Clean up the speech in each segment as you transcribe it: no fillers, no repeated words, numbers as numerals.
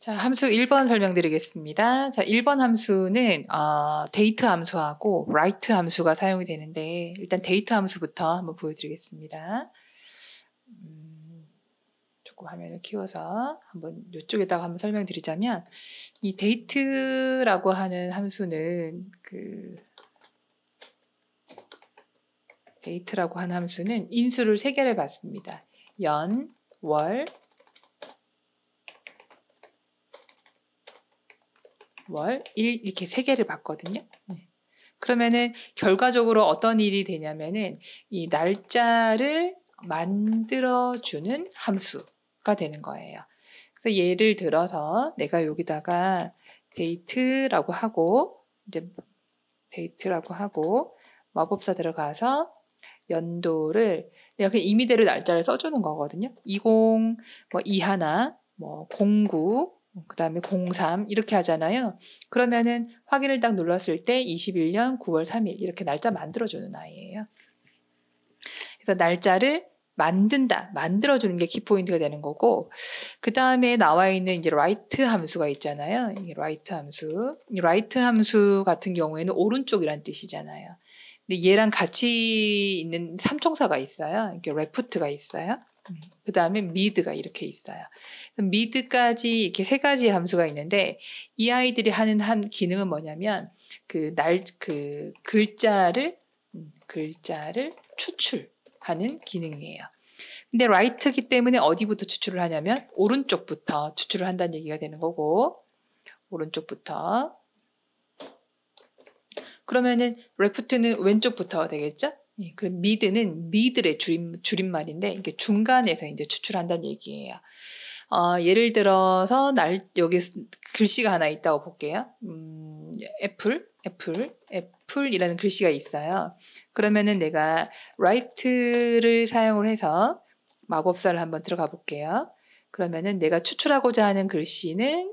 자, 함수 1번 설명드리겠습니다. 자, 1번 함수는 데이트 함수하고 write 함수가 사용이 되는데 일단 데이트 함수부터 한번 보여드리겠습니다. 조금 화면을 키워서 한번 이쪽에다가 한번 설명드리자면 이 date라고 하는 함수는 date라고 하는 함수는 인수를 3개를 받습니다. 연, 월, 일 이렇게 3개를 받거든요. 그러면은 결과적으로 어떤 일이 되냐면은 이 날짜를 만들어주는 함수가 되는 거예요. 그래서 예를 들어서 내가 여기다가 데이트라고 하고 마법사 들어가서 연도를 내가 그냥 임의대로 날짜를 써주는 거거든요. 20, 뭐 21, 뭐 09, 그 다음에 03 이렇게 하잖아요. 그러면은 확인을 딱 눌렀을 때 21년 9월 3일 이렇게 날짜 만들어주는 아이예요. 그래서 날짜를 만들어주는 게 키포인트가 되는 거고, 그 다음에 나와 있는 이제 write 함수가 있잖아요. 이 write 함수 같은 경우에는 오른쪽이란 뜻이잖아요. 근데 얘랑 같이 있는 삼총사가 있어요. 이렇게 left가 있어요. 그 다음에 mid가 이렇게 있어요. mid까지 이렇게 3가지 함수가 있는데 이 아이들이 하는 기능은 뭐냐면 글자를 추출하는 기능이에요. 근데 write이기 때문에 어디부터 추출을 하냐면 오른쪽부터 추출을 한다는 얘기가 되는 거고, 오른쪽부터. 그러면은 left는 왼쪽부터 되겠죠? 그럼 mid는 middle의 줄임말인데 이게 중간에서 이제 추출한다는 얘기예요. 예를 들어서 여기 글씨가 하나 있다고 볼게요. 애플이라는 글씨가 있어요. 그러면은 내가 write를 사용을 해서 마법사를 한번 들어가 볼게요. 그러면은 내가 추출하고자 하는 글씨는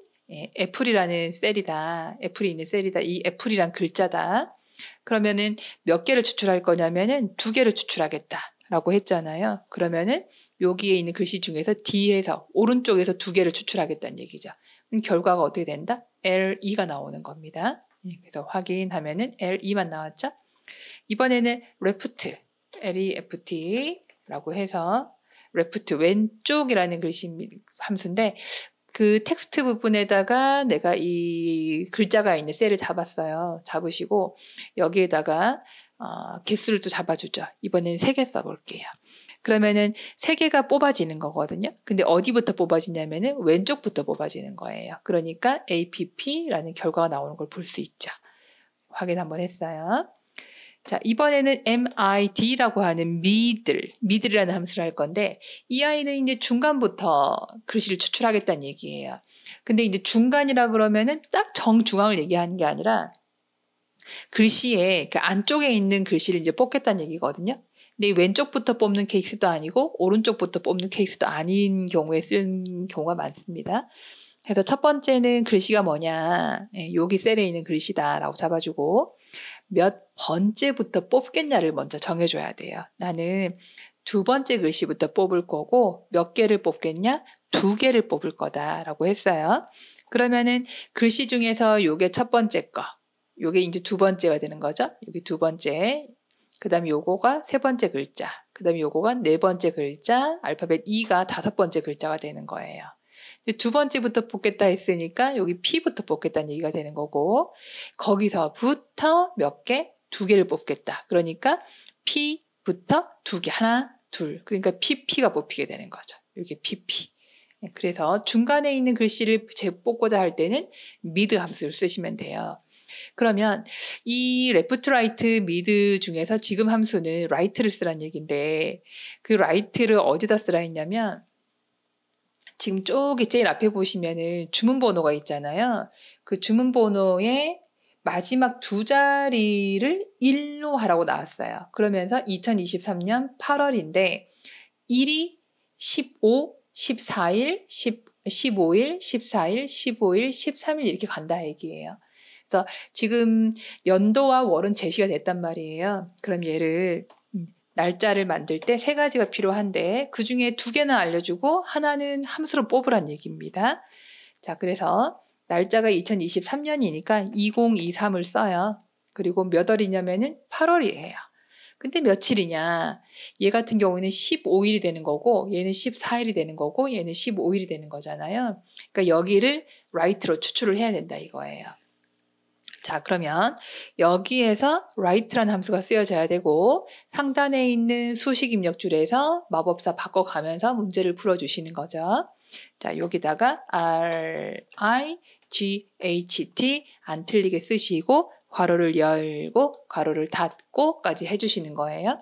애플이라는 셀이다. 애플이 있는 셀이다. 이 애플이란 글자다. 그러면은 몇 개를 추출할 거냐면은 2개를 추출하겠다라고 했잖아요. 그러면은 여기에 있는 글씨 중에서 D에서 오른쪽에서 2개를 추출하겠다는 얘기죠. 그럼 결과가 어떻게 된다? L2가 나오는 겁니다. 그래서 확인하면은 L2만 나왔죠. 이번에는 left, left라고 해서 left 왼쪽이라는 글씨 함수인데 그 텍스트 부분에다가 내가 이 글자가 있는 셀을 잡았어요. 잡으시고 여기에다가 개수를 또 잡아주죠. 이번엔 3개 써볼게요. 그러면은 3개가 뽑아지는 거거든요. 근데 어디부터 뽑아지냐면은 왼쪽부터 뽑아지는 거예요. 그러니까 APP라는 결과가 나오는 걸 볼 수 있죠. 확인 한번 했어요. 자, 이번에는 mid라고 하는 middle이라는 함수를 할 건데 이 아이는 이제 중간부터 글씨를 추출하겠다는 얘기예요. 근데 이제 중간이라 그러면은 딱 정중앙을 얘기하는 게 아니라 글씨의 그 안쪽에 있는 글씨를 이제 뽑겠다는 얘기거든요. 근데 왼쪽부터 뽑는 케이스도 아니고 오른쪽부터 뽑는 케이스도 아닌 경우에 쓰는 경우가 많습니다. 그래서 첫 번째는 글씨가 뭐냐, 여기 셀에 있는 글씨다라고 잡아주고 몇 번째부터 뽑겠냐를 먼저 정해줘야 돼요. 나는 2번째 글씨부터 뽑을 거고 몇 개를 뽑겠냐? 2개를 뽑을 거다라고 했어요. 그러면은 글씨 중에서 요게 첫 번째 거, 요게 이제 2번째가 되는 거죠. 여기 2번째, 그 다음에 요거가 3번째 글자, 그 다음에 요거가 4번째 글자, 알파벳 E가 5번째 글자가 되는 거예요. 2번째부터 뽑겠다 했으니까 여기 P부터 뽑겠다는 얘기가 되는 거고, 거기서부터 몇 개? 2개를 뽑겠다. 그러니까 P부터 2개, 하나, 둘. 그러니까 PP가 뽑히게 되는 거죠. 이게 PP. 그래서 중간에 있는 글씨를 뽑고자 할 때는 mid 함수를 쓰시면 돼요. 그러면 이 left, right, mid 중에서 지금 함수는 right를 쓰라는 얘기인데 그 right를 어디다 쓰라 했냐면 지금 쪽에 제일 앞에 보시면은 주문번호가 있잖아요. 그 주문번호의 마지막 2자리를 1로 하라고 나왔어요. 그러면서 2023년 8월인데 1이 15, 14일, 15일, 14일, 15일, 13일 이렇게 간다 얘기예요. 그래서 지금 연도와 월은 제시가 됐단 말이에요. 그럼 얘를 날짜를 만들 때 3가지가 필요한데 그중에 2개는 알려주고 하나는 함수로 뽑으란 얘기입니다. 자, 그래서 날짜가 2023년이니까 2023을 써요. 그리고 몇 월이냐면은 8월이에요. 근데 며칠이냐? 얘 같은 경우는 15일이 되는 거고 얘는 14일이 되는 거고 얘는 15일이 되는 거잖아요. 그러니까 여기를 right로 추출을 해야 된다 이거예요. 자, 그러면 여기에서 right라는 함수가 쓰여져야 되고 상단에 있는 수식 입력줄에서 마법사 바꿔가면서 문제를 풀어주시는 거죠. 자, 여기다가 R, I, G, H, T 안 틀리게 쓰시고 괄호를 열고 괄호를 닫고까지 해주시는 거예요.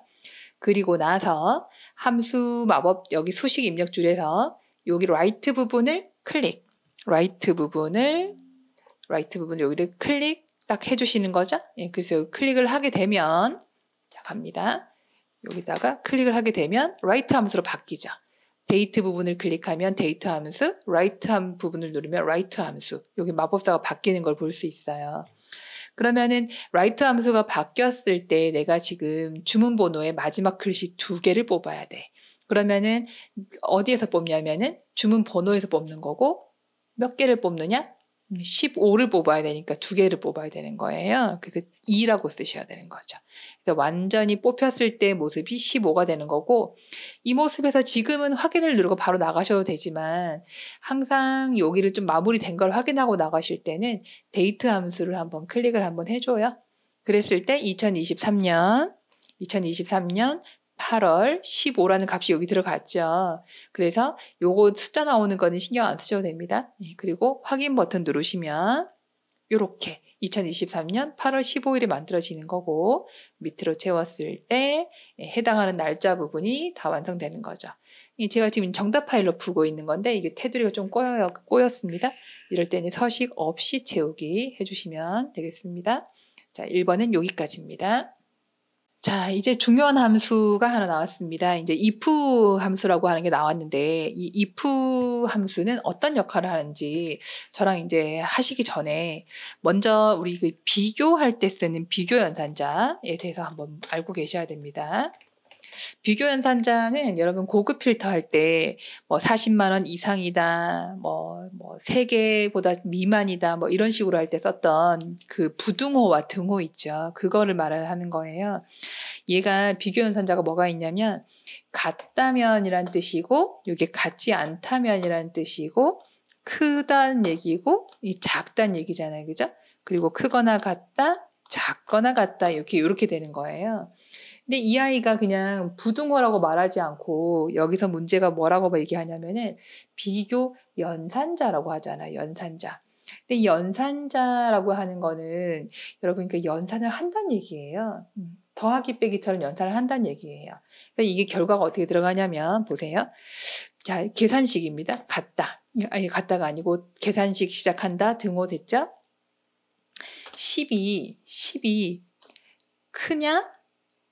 그리고 나서 함수 마법 여기 수식 입력줄에서 여기 right 부분을 클릭, right 부분을 여기를 클릭 딱 해주시는 거죠. 예, 그래서 클릭을 하게 되면 자, 갑니다. 여기다가 클릭을 하게 되면 right 함수로 바뀌죠. 데이트 부분을 클릭하면 데이트 함수, right 부분을 누르면 right 함수. 여기 마법사가 바뀌는 걸 볼 수 있어요. 그러면은 right 함수가 바뀌었을 때 내가 지금 주문 번호의 마지막 글씨 2개를 뽑아야 돼. 그러면은 어디에서 뽑냐면은 주문 번호에서 뽑는 거고 몇 개를 뽑느냐? 15를 뽑아야 되니까 2개를 뽑아야 되는 거예요. 그래서 2라고 쓰셔야 되는 거죠. 그래서 완전히 뽑혔을 때 모습이 15가 되는 거고 이 모습에서 지금은 확인을 누르고 바로 나가셔도 되지만 항상 여기를 좀 마무리된 걸 확인하고 나가실 때는 데이트 함수를 한번 클릭을 한번 해줘요. 그랬을 때 2023년 8월 15라는 값이 여기 들어갔죠. 그래서 요거 숫자 나오는 거는 신경 안 쓰셔도 됩니다. 그리고 확인 버튼 누르시면 이렇게 2023년 8월 15일이 만들어지는 거고 밑으로 채웠을 때 해당하는 날짜 부분이 다 완성되는 거죠. 제가 지금 정답 파일로 풀고 있는 건데 이게 테두리가 좀 꼬였습니다. 이럴 때는 서식 없이 채우기 해주시면 되겠습니다. 자, 1번은 여기까지입니다. 자, 이제 중요한 함수가 하나 나왔습니다. 이제 if 함수라고 하는 게 나왔는데, 이 if 함수는 어떤 역할을 하는지 저랑 이제 하시기 전에 먼저 우리 그 비교할 때 쓰는 비교 연산자에 대해서 한번 알고 계셔야 됩니다. 비교 연산자는 여러분 고급 필터 할 때 뭐 40만 원 이상이다, 뭐 3개보다 미만이다, 뭐 이런 식으로 할 때 썼던 그 부등호와 등호 있죠. 그거를 말하는 거예요. 얘가 비교 연산자가 뭐가 있냐면 같다면이란 뜻이고 이게 같지 않다면이란 뜻이고 크다는 얘기고 이 작다는 얘기잖아요. 그죠? 그리고 크거나 같다, 작거나 같다 이렇게 되는 거예요. 근데 이 아이가 그냥 부등호라고 말하지 않고 여기서 문제가 뭐라고 얘기하냐면은 비교 연산자라고 하잖아요. 연산자. 근데 이 연산자라고 하는 거는 여러분 그 연산을 한다는 얘기예요. 더하기 빼기처럼 연산을 한다는 얘기예요. 그러니까 이게 결과가 어떻게 들어가냐면 보세요. 자, 계산식입니다. 같다. 아니 같다가 아니고 계산식 시작한다. 등호 됐죠? 10이 크냐?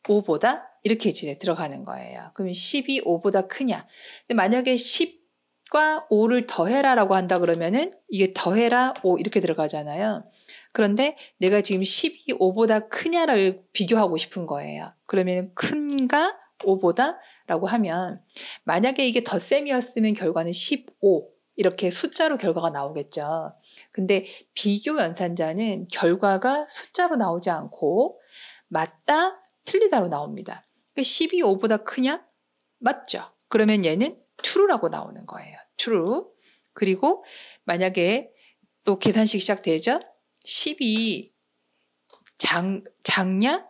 5보다 이렇게 들어가는 거예요. 그러면 10이 5보다 크냐? 근데 만약에 10과 5를 더해라라고 한다 그러면은 이게 더해라 5 이렇게 들어가잖아요. 그런데 내가 지금 10이 5보다 크냐를 비교하고 싶은 거예요. 그러면 큰가 5보다 라고 하면 만약에 이게 덧셈이었으면 결과는 15 이렇게 숫자로 결과가 나오겠죠. 근데 비교 연산자는 결과가 숫자로 나오지 않고 맞다 틀리다로 나옵니다. 10이 5보다 크냐? 맞죠? 그러면 얘는 true라고 나오는 거예요. true. 그리고 만약에 또 계산식 시작되죠? 10이 작냐?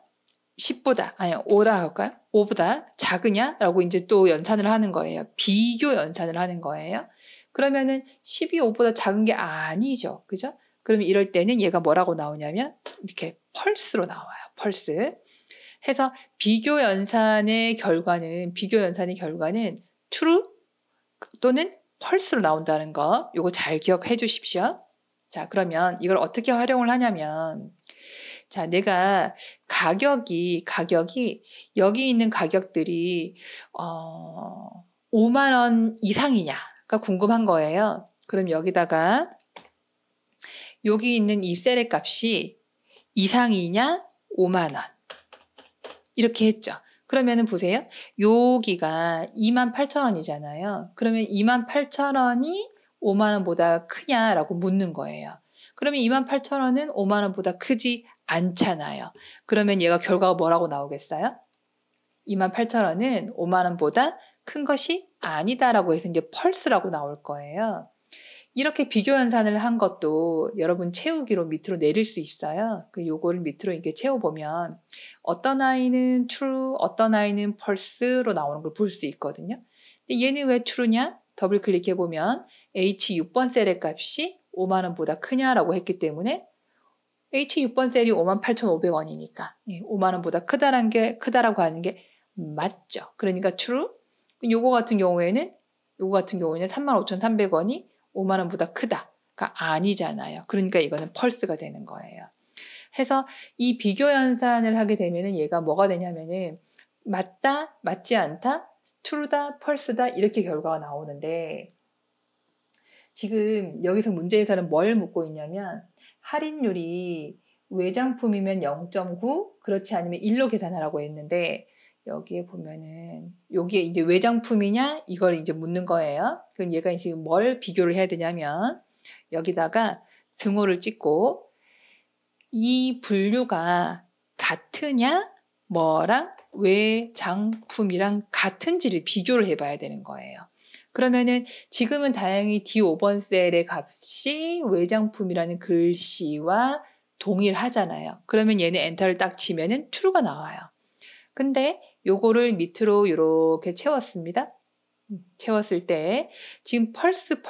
10보다, 아니 5다 할까요? 5보다 작으냐? 라고 이제 또 연산을 하는 거예요. 비교 연산을 하는 거예요. 그러면은 10이 5보다 작은 게 아니죠. 그죠? 그러면 이럴 때는 얘가 뭐라고 나오냐면 이렇게 펄스로 나와요. 펄스. 해서 비교 연산의 결과는 true 또는 false로 나온다는 거 요거 잘 기억해 주십시오. 자, 그러면 이걸 어떻게 활용을 하냐면 자, 내가 가격이 여기 있는 가격들이 5만 원 이상이냐가 궁금한 거예요. 그럼 여기다가 여기 있는 이 셀의 값이 이상이냐 5만 원 이렇게 했죠. 그러면은 보세요. 여기가 28,000원이잖아요. 그러면 28,000원이 5만 원보다 크냐라고 묻는 거예요. 그러면 28,000원은 5만 원보다 크지 않잖아요. 그러면 얘가 결과가 뭐라고 나오겠어요? 28,000원은 5만 원보다 큰 것이 아니다라고 해서 이제 펄스라고 나올 거예요. 이렇게 비교 연산을 한 것도 여러분 채우기로 밑으로 내릴 수 있어요. 요거를 밑으로 이렇게 채워보면 어떤 아이는 true, 어떤 아이는 false로 나오는 걸 볼 수 있거든요. 근데 얘는 왜 true냐? 더블 클릭해보면 H 6번 셀의 값이 5만 원보다 크냐라고 했기 때문에 H 6번 셀이 58,500원이니까 5만 원보다 크다라고 하는 게 맞죠. 그러니까 true. 요거 같은 경우에는 35,300원이 5만 원보다 크다가 아니잖아요. 그러니까 이거는 펄스가 되는 거예요. 해서 이 비교 연산을 하게 되면은 얘가 뭐가 되냐면은 맞다, 맞지 않다, true다, false다 이렇게 결과가 나오는데 지금 여기서 문제에서는 뭘 묻고 있냐면 할인율이 외장품이면 0.9, 그렇지 않으면 1로 계산하라고 했는데 여기에 보면은 여기에 이제 외장품이냐 이걸 이제 묻는 거예요. 그럼 얘가 지금 뭘 비교를 해야 되냐면 여기다가 등호를 찍고 이 분류가 같으냐 뭐랑 외장품이랑 같은지를 비교를 해봐야 되는 거예요. 그러면은 지금은 다행히 D5번 셀의 값이 외장품이라는 글씨와 동일하잖아요. 그러면 얘는 엔터를 딱 치면은 true가 나와요. 근데 요거를 밑으로 이렇게 채웠습니다. 채웠을 때 지금 펄스,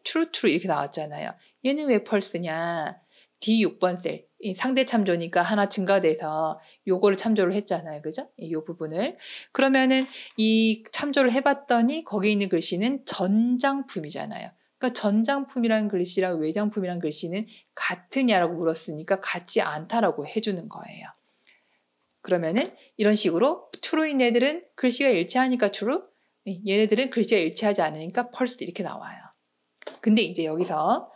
true, 이렇게 나왔잖아요. 얘는 왜 펄스냐? D6번 셀, 상대 참조니까 하나 증가돼서 요거를 참조를 했잖아요. 그죠? 이 부분을. 그러면은 이 참조를 해봤더니 거기 있는 글씨는 전장품이잖아요. 그러니까 전장품이라는 글씨랑 외장품이라는 글씨는 같으냐라고 물었으니까 같지 않다라고 해주는 거예요. 그러면은 이런 식으로 true인 애들은 글씨가 일치하니까 true, 얘네들은 글씨가 일치하지 않으니까 false 이렇게 나와요. 근데 이제 여기서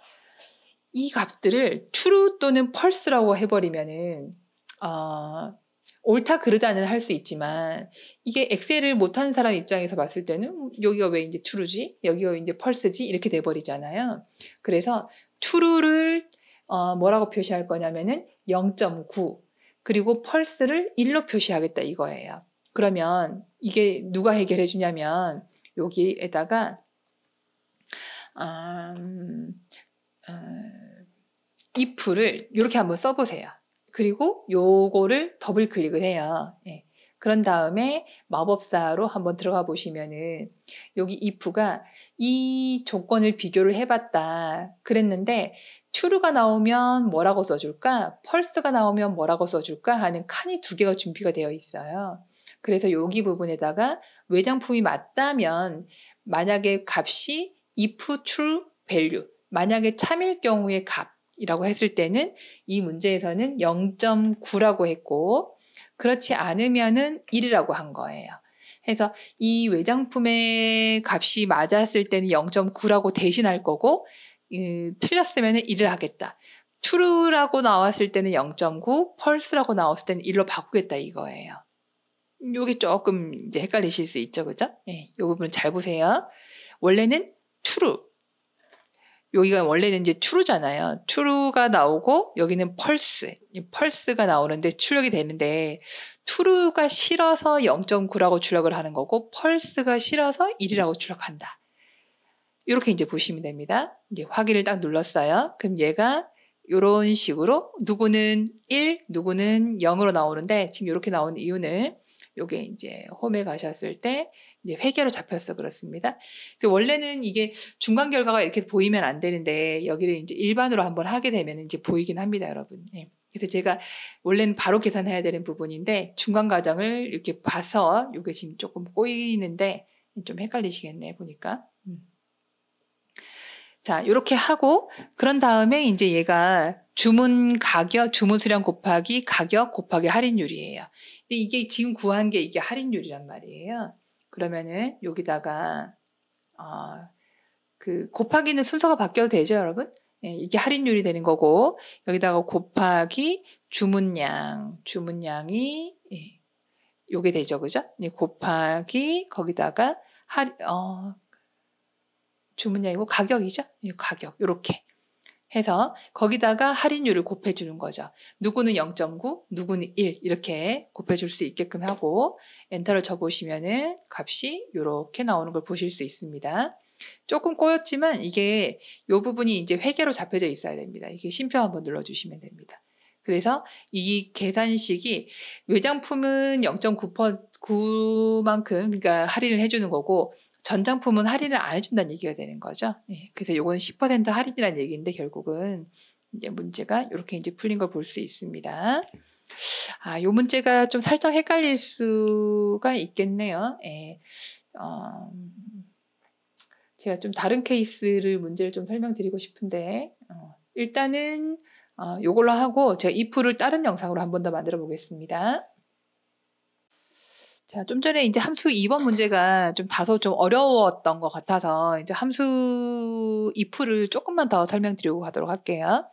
이 값들을 true 또는 false라고 해버리면은 옳다 그르다는 할 수 있지만 이게 엑셀을 못하는 사람 입장에서 봤을 때는 여기가 왜 이제 true지? 여기가 왜 이제 false지? 이렇게 돼버리잖아요. 그래서 true를 뭐라고 표시할 거냐면은 0.9 그리고 false를 1로 표시하겠다 이거예요. 그러면 이게 누가 해결해 주냐면 여기에다가 if를 이렇게 한번 써보세요. 그리고 요거를 더블 클릭을 해요. 그런 다음에 마법사로 한번 들어가 보시면은 여기 if가 이 조건을 비교를 해봤다 그랬는데 true가 나오면 뭐라고 써줄까? false가 나오면 뭐라고 써줄까? 하는 칸이 두 개가 준비가 되어 있어요. 그래서 여기 부분에다가 외장품이 맞다면 만약에 값이 if true value 만약에 참일 경우의 값이라고 했을 때는 이 문제에서는 0.9라고 했고 그렇지 않으면은 1이라고 한 거예요. 그래서 이 외장품의 값이 맞았을 때는 0.9라고 대신할 거고 틀렸으면 1을 하겠다. true라고 나왔을 때는 0.9, false라고 나왔을 때는 1로 바꾸겠다 이거예요. 요게 조금 이제 헷갈리실 수 있죠, 그죠? 이 부분 잘 보세요. 원래는 true. 여기가 원래는 이제 true잖아요. true가 나오고 여기는 false가 나오는데 출력이 되는데 true가 싫어서 0.9라고 출력을 하는 거고 false가 싫어서 1이라고 출력한다. 이렇게 이제 보시면 됩니다. 이제 확인을 딱 눌렀어요. 그럼 얘가 이런 식으로 누구는 1, 누구는 0으로 나오는데 지금 이렇게 나온 이유는 요게 이제 홈에 가셨을 때 이제 회계로 잡혔어 그렇습니다. 그래서 원래는 이게 중간 결과가 이렇게 보이면 안 되는데 여기를 이제 일반으로 한번 하게 되면 이제 보이긴 합니다, 여러분. 그래서 제가 원래는 바로 계산해야 되는 부분인데 중간 과정을 이렇게 봐서 요게 지금 조금 꼬이는데 좀 헷갈리시겠네 보니까. 자, 이렇게 하고 그런 다음에 이제 얘가 주문 가격, 주문 수량 곱하기 가격 곱하기 할인율이에요. 근데 이게 지금 구한 게 이게 할인율이란 말이에요. 그러면은 여기다가 그 곱하기는 순서가 바뀌어도 되죠, 여러분? 이게 할인율이 되는 거고 여기다가 곱하기 주문량이 요게 되죠, 그죠? 곱하기 거기다가 주문량이고 가격이죠. 이 가격 요렇게 해서 거기다가 할인율을 곱해주는 거죠. 누구는 0.9, 누구는 1 이렇게 곱해줄 수 있게끔 하고 엔터를 쳐보시면은 값이 이렇게 나오는 걸 보실 수 있습니다. 조금 꼬였지만 이게 이 부분이 이제 회계로 잡혀져 있어야 됩니다. 이게 쉼표 한번 눌러주시면 됩니다. 그래서 이 계산식이 외장품은 0.9만큼 그러니까 할인을 해주는 거고 전장품은 할인을 안 해준다는 얘기가 되는 거죠. 네, 그래서 요거는 10% 할인이라는 얘기인데 결국은 이제 문제가 이렇게 이제 풀린 걸 볼 수 있습니다. 요 문제가 좀 살짝 헷갈릴 수가 있겠네요. 예. 제가 좀 다른 케이스를 문제를 좀 설명드리고 싶은데 일단은 요걸로 하고 제가 if를 다른 영상으로 한 번 더 만들어 보겠습니다. 자, 좀 전에 이제 함수 2번 문제가 좀 다소 좀 어려웠던 것 같아서 이제 함수 if를 조금만 더 설명드리고 가도록 할게요.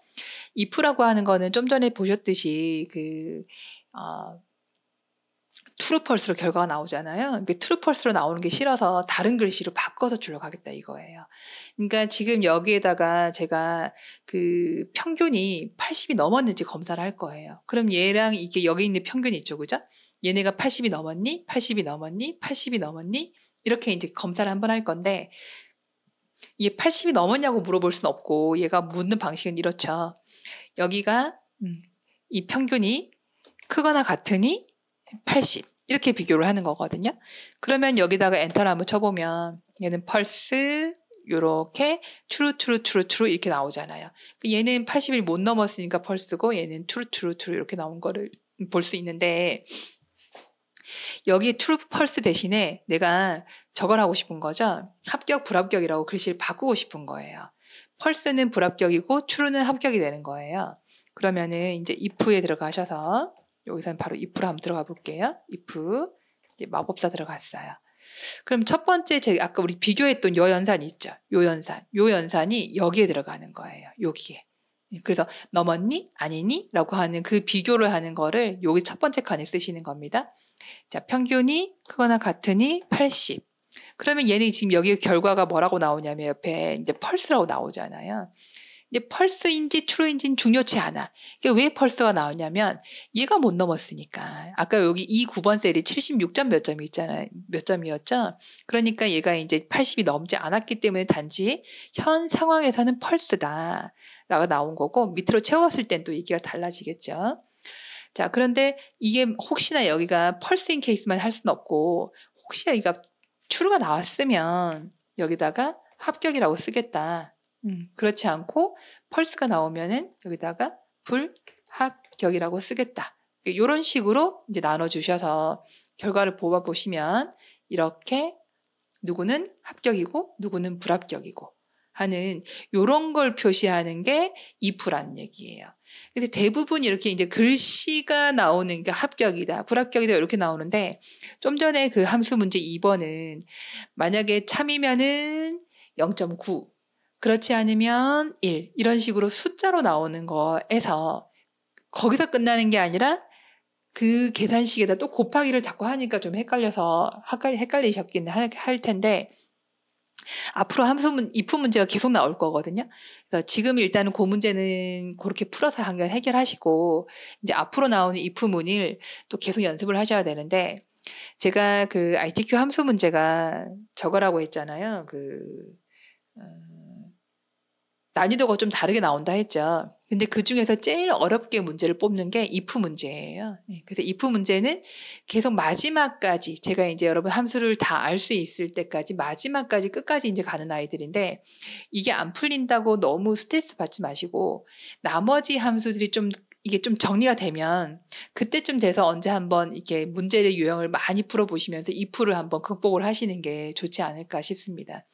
if라고 하는 거는 좀 전에 보셨듯이 true false로 결과가 나오잖아요. true false로 나오는 게 싫어서 다른 글씨로 바꿔서 주려고 하겠다 이거예요. 그러니까 지금 여기에다가 제가 그 평균이 80이 넘었는지 검사를 할 거예요. 그럼 얘랑 이게 여기 있는 평균이 있죠, 그죠? 얘네가 80이 넘었니? 80이 넘었니? 80이 넘었니? 이렇게 이제 검사를 한번 할 건데 얘 80이 넘었냐고 물어볼 수는 없고 얘가 묻는 방식은 이렇죠. 여기가 이 평균이 크거나 같으니 80 이렇게 비교를 하는 거거든요. 그러면 여기다가 엔터를 한번 쳐보면 얘는 펄스 요렇게 true true true true 이렇게 나오잖아요. 얘는 80을 못 넘었으니까 펄스고 얘는 true true true 이렇게 나온 거를 볼 수 있는데 여기 true false 대신에 내가 저걸 하고 싶은 거죠. 합격 불합격이라고 글씨를 바꾸고 싶은 거예요. false는 불합격이고 true는 합격이 되는 거예요. 그러면은 이제 if에 들어가셔서 여기서는 바로 if로 한번 들어가 볼게요. if 이제 마법사 들어갔어요. 그럼 첫 번째 제가 아까 우리 비교했던 요 연산이 있죠. 요 연산이 여기에 들어가는 거예요. 여기에. 그래서 넘었니? 아니니? 라고 하는 그 비교를 하는 거를 여기 첫 번째 칸에 쓰시는 겁니다. 자, 평균이 크거나 같으니 80. 그러면 얘는 지금 여기 결과가 뭐라고 나오냐면 옆에 이제 펄스라고 나오잖아요. 이제 펄스인지 트루인지는 중요치 않아. 그러니까 왜 펄스가 나오냐면 얘가 못 넘었으니까. 아까 여기 이 9번 셀이 76점 몇 점이 있잖아요. 몇 점이었죠? 그러니까 얘가 이제 80이 넘지 않았기 때문에 단지 현 상황에서는 펄스다 라고 나온 거고 밑으로 채웠을 땐 또 얘기가 달라지겠죠. 자, 그런데 이게 혹시나 여기가 펄스인 케이스만 할 수는 없고 혹시 여기가 true가 나왔으면 여기다가 합격이라고 쓰겠다. 그렇지 않고 펄스가 나오면은 여기다가 불합격이라고 쓰겠다. 이런 식으로 이제 나눠주셔서 결과를 뽑아보시면 이렇게 누구는 합격이고 누구는 불합격이고 하는 이런 걸 표시하는 게 if라는 얘기예요. 근데 대부분 이렇게 이제 글씨가 나오는 게 합격이다, 불합격이다 이렇게 나오는데 좀 전에 그 함수 문제 2번은 만약에 참이면은 0.9 그렇지 않으면 1 이런 식으로 숫자로 나오는 거에서 거기서 끝나는 게 아니라 그 계산식에다 또 곱하기를 자꾸 하니까 좀 헷갈리셨긴 할 텐데 앞으로 if 문제가 계속 나올 거거든요. 그래서 지금 일단은 그 문제는 그렇게 풀어서 해결하시고 이제 앞으로 나오는 if 문을 또 계속 연습을 하셔야 되는데 제가 그 ITQ 함수 문제가 저거라고 했잖아요. 난이도가 좀 다르게 나온다 했죠. 근데 그 중에서 제일 어렵게 문제를 뽑는 게 if 문제예요. 그래서 if 문제는 계속 마지막까지 제가 이제 여러분 함수를 다 알 수 있을 때까지 마지막까지 끝까지 이제 가는 아이들인데 이게 안 풀린다고 너무 스트레스 받지 마시고 나머지 함수들이 이게 좀 정리가 되면 그때쯤 돼서 언제 한번 이렇게 문제의 유형을 많이 풀어보시면서 if를 한번 극복을 하시는 게 좋지 않을까 싶습니다.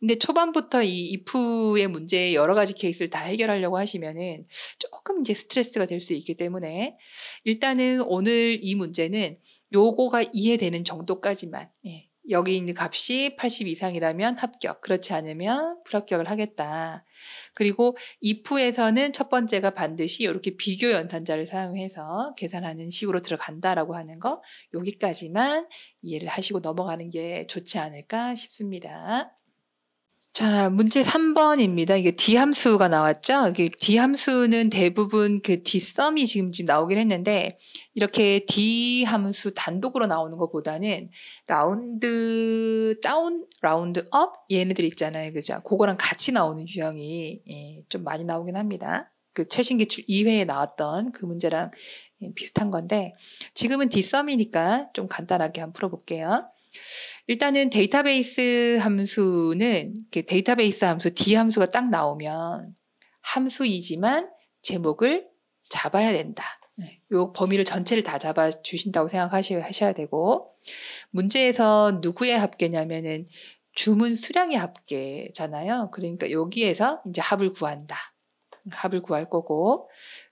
근데 초반부터 이 if의 문제의 여러 가지 케이스를 다 해결하려고 하시면은 조금 이제 스트레스가 될 수 있기 때문에 일단은 오늘 이 문제는 요거가 이해되는 정도까지만 여기 있는 값이 80 이상이라면 합격, 그렇지 않으면 불합격을 하겠다. 그리고 if에서는 첫 번째가 반드시 이렇게 비교 연산자를 사용해서 계산하는 식으로 들어간다라고 하는 거 여기까지만 이해를 하시고 넘어가는 게 좋지 않을까 싶습니다. 자, 문제 3번입니다. 이게 D 함수가 나왔죠? 이게 D 함수는 대부분 그 D 썸이 지금 나오긴 했는데, 이렇게 D 함수 단독으로 나오는 것보다는 라운드 다운, 라운드 업 얘네들 있잖아요. 그죠? 그거랑 같이 나오는 유형이 좀 많이 나오긴 합니다. 그 최신 기출 2회에 나왔던 그 문제랑 비슷한 건데, 지금은 D 썸이니까 좀 간단하게 한번 풀어볼게요. 일단은 데이터베이스 함수는 데이터베이스 함수 D 함수가 딱 나오면 함수이지만 제목을 잡아야 된다. 요 범위를 전체를 다 잡아 주신다고 생각하셔야 되고, 문제에서 누구의 합계냐면은 주문 수량의 합계잖아요. 그러니까 여기에서 이제 합을 구한다. 합을 구할 거고,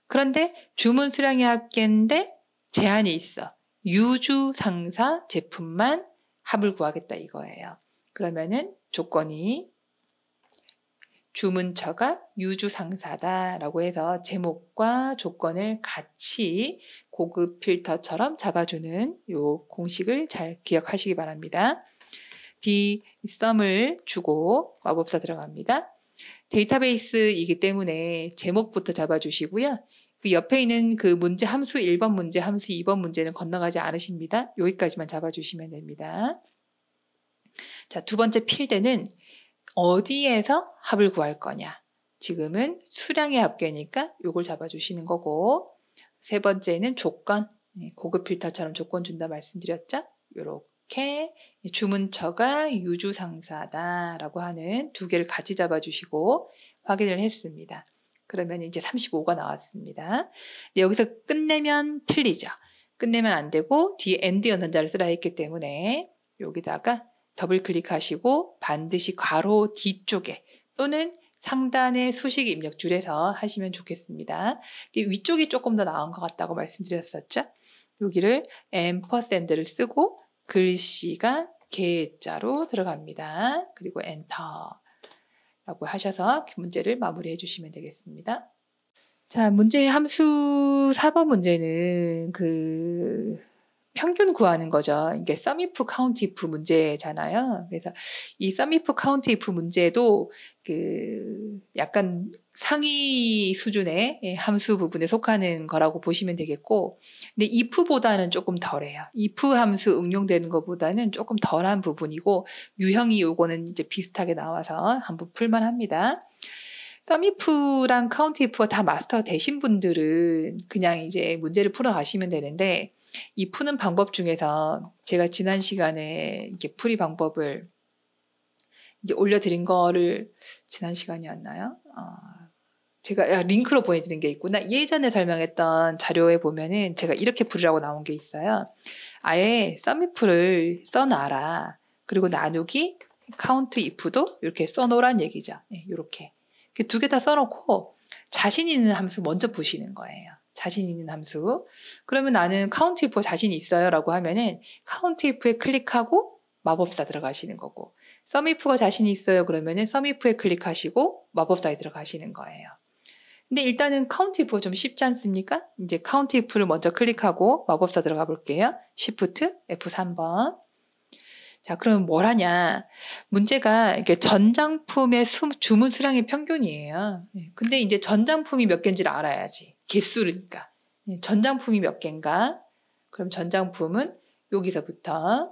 그런데 주문 수량의 합계인데 제한이 있어. 유주 상사 제품만 합을 구하겠다 이거예요. 그러면은 조건이 주문처가 유주상사다라고 해서 제목과 조건을 같이 고급 필터처럼 잡아주는 요 공식을 잘 기억하시기 바랍니다. D 썸을 주고 마법사 들어갑니다. 데이터베이스이기 때문에 제목부터 잡아주시고요. 그 옆에 있는 그 문제 함수 1번 문제, 함수 2번 문제는 건너가지 않으십니다. 여기까지만 잡아주시면 됩니다. 자, 두 번째 필드는 어디에서 합을 구할 거냐. 지금은 수량의 합계니까 요걸 잡아주시는 거고, 세 번째는 조건, 고급 필터처럼 조건 준다 말씀드렸죠? 요렇게 주문처가 유주상사다라고 하는 두 개를 같이 잡아주시고 확인을 했습니다. 그러면 이제 35가 나왔습니다. 여기서 끝내면 틀리죠. 끝내면 안 되고 뒤에 엔드 연산자를 쓰라 했기 때문에 여기다가 더블 클릭하시고 반드시 괄호 뒤쪽에 또는 상단의 수식 입력줄에서 하시면 좋겠습니다. 위쪽이 조금 더 나은 것 같다고 말씀드렸었죠. 여기를 앰퍼샌드를 쓰고 글씨가 개자로 들어갑니다. 그리고 엔터라고 하셔서 문제를 마무리해 주시면 되겠습니다. 자, 문제 함수 4번 문제는 평균 구하는 거죠. 이게 썸이프 카운트 이프 문제잖아요. 그래서 이 썸이프 카운트 이프 문제도 약간 상위 수준의 함수 부분에 속하는 거라고 보시면 되겠고, 근데 if보다는 조금 덜해요. if 함수 응용되는 것보다는 조금 덜한 부분이고, 유형이 요거는 이제 비슷하게 나와서 한번 풀만 합니다. 썸이프랑 카운트 if가 다 마스터 되신 분들은 그냥 이제 문제를 풀어 가시면 되는데, 이 푸는 방법 중에서 제가 지난 시간에 이렇게 풀이 방법을 이제 올려드린 거를 지난 시간이었나요? 제가 링크로 보내드린 게 있구나. 예전에 설명했던 자료에 보면은 제가 이렇게 풀이라고 나온 게 있어요. 아예 썸이프를 써놔라. 그리고 나누기 카운트 if도 이렇게 써놓으란 얘기죠. 이렇게 두 개 다 써놓고 자신 있는 함수 먼저 보시는 거예요. 자신 있는 함수. 그러면 나는 카운트 if 자신 있어요 라고 하면은 카운트 if에 클릭하고 마법사 들어가시는 거고, 썸 if가 자신 있어요 그러면은 썸 if에 클릭하시고 마법사에 들어가시는 거예요. 근데 일단은 카운트 if가 좀 쉽지 않습니까? 이제 카운트 if를 먼저 클릭하고 마법사 들어가 볼게요. Shift F3번. 자, 그럼 뭘 하냐? 문제가 이렇게 전장품의 주문 수량의 평균이에요. 근데 이제 전장품이 몇 개인지를 알아야지. 개수니까. 전장품이 몇 개인가? 그럼 전장품은 여기서부터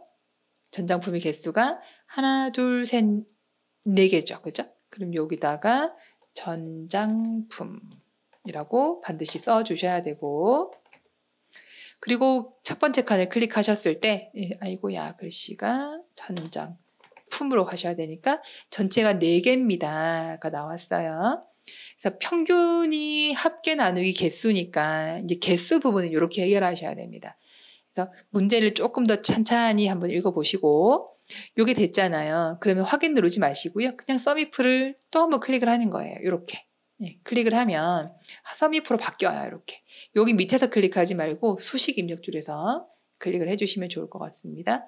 전장품의 개수가 하나, 둘, 셋, 네 개죠. 그죠? 그럼 여기다가 전장품이라고 반드시 써주셔야 되고, 그리고 첫 번째 칸을 클릭하셨을 때 아이고야 글씨가 전장품으로 가셔야 되니까 전체가 4개입니다가 나왔어요. 그래서 평균이 합계 나누기 개수니까 이제 개수 부분은 이렇게 해결하셔야 됩니다. 그래서 문제를 조금 더 찬찬히 한번 읽어보시고, 요게 됐잖아요. 그러면 확인 누르지 마시고요. 그냥 썸이프를 또 한번 클릭을 하는 거예요. 이렇게. 클릭을 하면 썸이프로 바뀌어요. 이렇게. 여기 밑에서 클릭하지 말고 수식 입력줄에서 클릭을 해주시면 좋을 것 같습니다.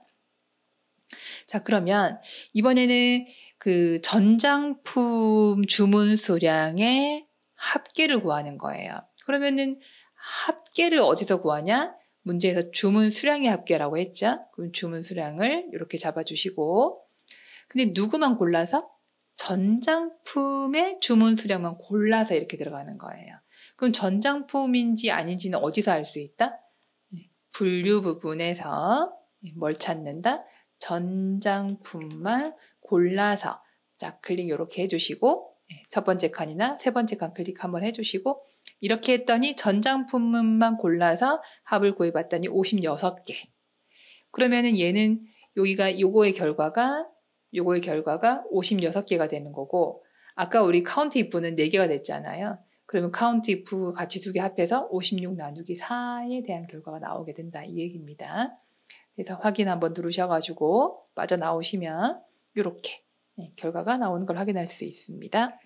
자, 그러면 이번에는 그 전장품 주문 수량의 합계를 구하는 거예요. 그러면은 합계를 어디서 구하냐? 문제에서 주문 수량의 합계라고 했죠. 그럼 주문 수량을 이렇게 잡아주시고, 근데 누구만 골라서 전장품의 주문 수량만 골라서 이렇게 들어가는 거예요. 그럼 전장품인지 아닌지는 어디서 알 수 있다? 분류 부분에서 뭘 찾는다? 전장품만 골라서 자 클릭 이렇게 해주시고 첫 번째 칸이나 세 번째 칸 클릭 한번 해주시고 이렇게 했더니 전장품만 골라서 합을 구해봤더니 56개. 그러면은 얘는 여기가 요거의 결과가 56개가 되는 거고 아까 우리 카운트 if는 4개가 됐잖아요. 그러면 카운트 if 같이 두 개 합해서 56 나누기 4에 대한 결과가 나오게 된다 이 얘기입니다. 그래서 확인 한번 누르셔가지고 빠져나오시면 이렇게 결과가 나오는 걸 확인할 수 있습니다.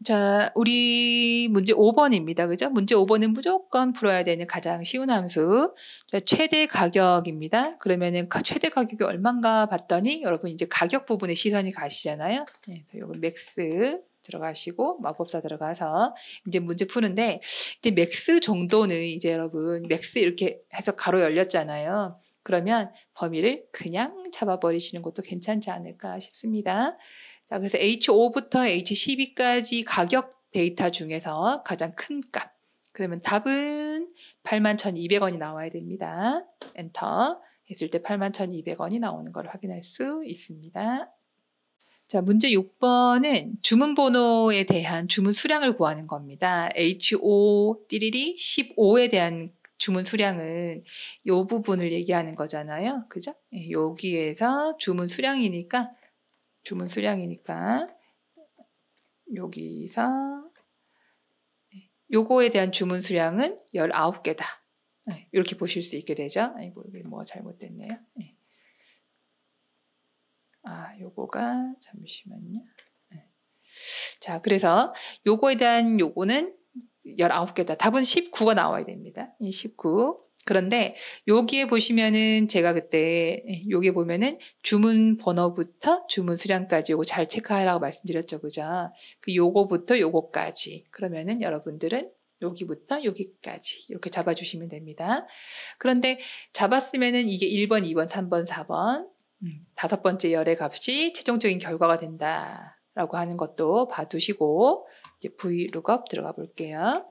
자, 우리 문제 5번입니다. 그죠? 문제 5번은 무조건 풀어야 되는 가장 쉬운 함수. 자, 최대 가격입니다. 그러면은 최대 가격이 얼마인가 봤더니 여러분 이제 가격 부분에 시선이 가시잖아요. 그래서 요거 맥스 들어가시고 마법사 들어가서 이제 문제 푸는데 이제 맥스 정도는 이제 여러분 맥스 이렇게 해서 가로 열렸잖아요. 그러면 범위를 그냥 잡아버리시는 것도 괜찮지 않을까 싶습니다. 자, 그래서 H5부터 H12까지 가격 데이터 중에서 가장 큰 값. 그러면 답은 81,200원이 나와야 됩니다. 엔터 했을 때 81,200원이 나오는 걸 확인할 수 있습니다. 자, 문제 6번은 주문 번호에 대한 주문 수량을 구하는 겁니다. H5 띠리리 15에 대한 주문 수량은 이 부분을 얘기하는 거잖아요. 그죠? 여기에서 주문 수량이니까 여기서 요거에 대한 주문 수량은 19개다. 이렇게 보실 수 있게 되죠. 아이고, 이게 뭐가 잘못됐네요. 요거가 잠시만요. 자, 그래서 요거에 대한 요거는 19개다. 답은 19가 나와야 됩니다. 19. 그런데 여기에 보시면은 제가 그때 여기에 보면은 주문 번호부터 주문 수량까지 요거 잘 체크하라고 말씀드렸죠. 그죠? 그 요거부터 요거까지. 그러면은 여러분들은 여기부터 여기까지 이렇게 잡아주시면 됩니다. 그런데 잡았으면은 이게 1번, 2번, 3번, 4번 5번째 열의 값이 최종적인 결과가 된다라고 하는 것도 봐두시고 이제 VLOOKUP 들어가 볼게요.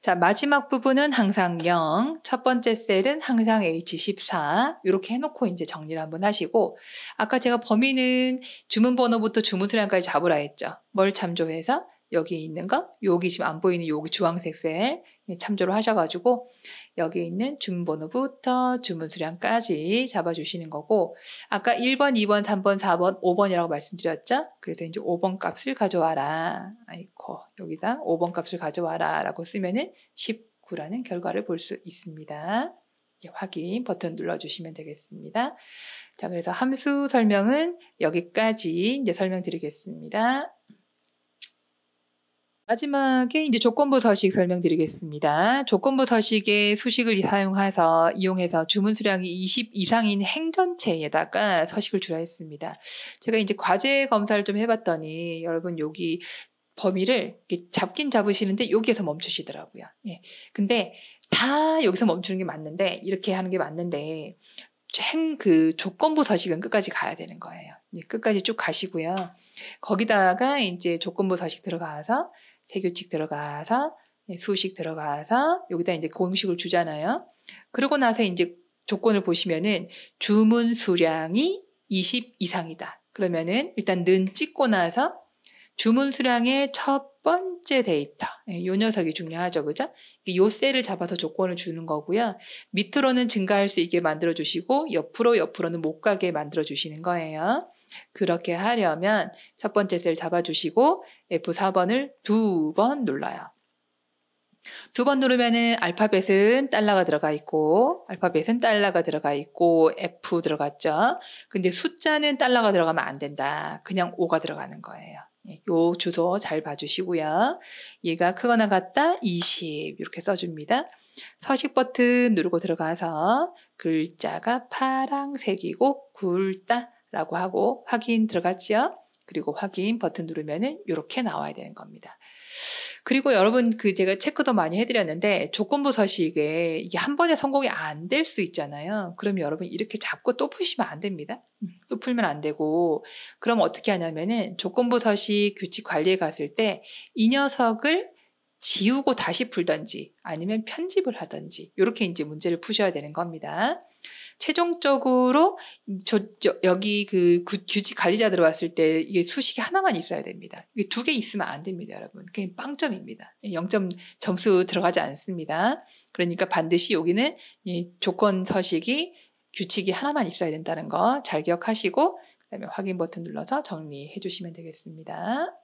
자, 마지막 부분은 항상 0, 첫 번째 셀은 항상 H14 이렇게 해놓고 이제 정리를 한번 하시고 아까 제가 범위는 주문 번호부터 주문 수량까지 잡으라 했죠. 뭘 참조해서? 여기 있는 거, 여기 지금 안 보이는 여기 주황색 셀 참조를 하셔가지고 여기 있는 주문 번호부터 주문 수량까지 잡아주시는 거고 아까 1번, 2번, 3번, 4번, 5번이라고 말씀드렸죠. 그래서 이제 5번 값을 가져와라. 아이고 여기다 5번 값을 가져와라 라고 쓰면은 19라는 결과를 볼 수 있습니다. 확인 버튼 눌러주시면 되겠습니다. 자, 그래서 함수 설명은 여기까지 이제 설명드리겠습니다. 마지막에 이제 조건부 서식 설명드리겠습니다. 조건부 서식의 수식을 이용해서 주문 수량이 20 이상인 행전체에다가 서식을 주라 했습니다. 제가 이제 과제 검사를 좀 해봤더니 여러분 여기 범위를 잡긴 잡으시는데 여기에서 멈추시더라고요. 근데 다 여기서 멈추는 게 맞는데 이렇게 하는 게 맞는데 그 조건부 서식은 끝까지 가야 되는 거예요. 끝까지 쭉 가시고요. 거기다가 이제 조건부 서식 들어가서 세교칙 들어가서 수식 들어가서 여기다 이제 공식을 주잖아요. 그러고 나서 이제 조건을 보시면은 주문 수량이 20 이상이다. 그러면은 일단 는 찍고 나서 주문 수량의 첫 번째 데이터, 요 녀석이 중요하죠, 그죠? 요 셀을 잡아서 조건을 주는 거고요. 밑으로는 증가할 수 있게 만들어 주시고 옆으로는 못 가게 만들어 주시는 거예요. 그렇게 하려면 첫 번째 셀 잡아주시고 F4번을 2번 눌러요. 2번 누르면은 알파벳은 달러가 들어가 있고 F 들어갔죠. 근데 숫자는 달러가 들어가면 안 된다. 그냥 5가 들어가는 거예요. 요 주소 잘 봐주시고요. 얘가 크거나 같다 20 이렇게 써줍니다. 서식 버튼 누르고 들어가서 글자가 파랑색이고 굵다 라고 하고 확인 들어갔죠. 그리고 확인 버튼 누르면은 이렇게 나와야 되는 겁니다. 그리고 여러분 제가 체크도 많이 해드렸는데 조건부 서식에 이게 한 번에 성공이 안 될 수 있잖아요. 그럼 여러분 이렇게 잡고 또 푸시면 안 됩니다. 또 풀면 안 되고 그럼 어떻게 하냐면은 조건부 서식 규칙 관리에 갔을 때 이 녀석을 지우고 다시 풀던지 아니면 편집을 하던지 이렇게 이제 문제를 푸셔야 되는 겁니다. 최종적으로 여기 규칙 관리자 들어왔을 때 이게 수식이 하나만 있어야 됩니다. 이게 2개 있으면 안 됩니다, 여러분. 그게 빵점입니다. 0점 점수 들어가지 않습니다. 그러니까 반드시 여기는 이 조건 서식이 규칙이 하나만 있어야 된다는 거 잘 기억하시고 그다음에 확인 버튼 눌러서 정리해 주시면 되겠습니다.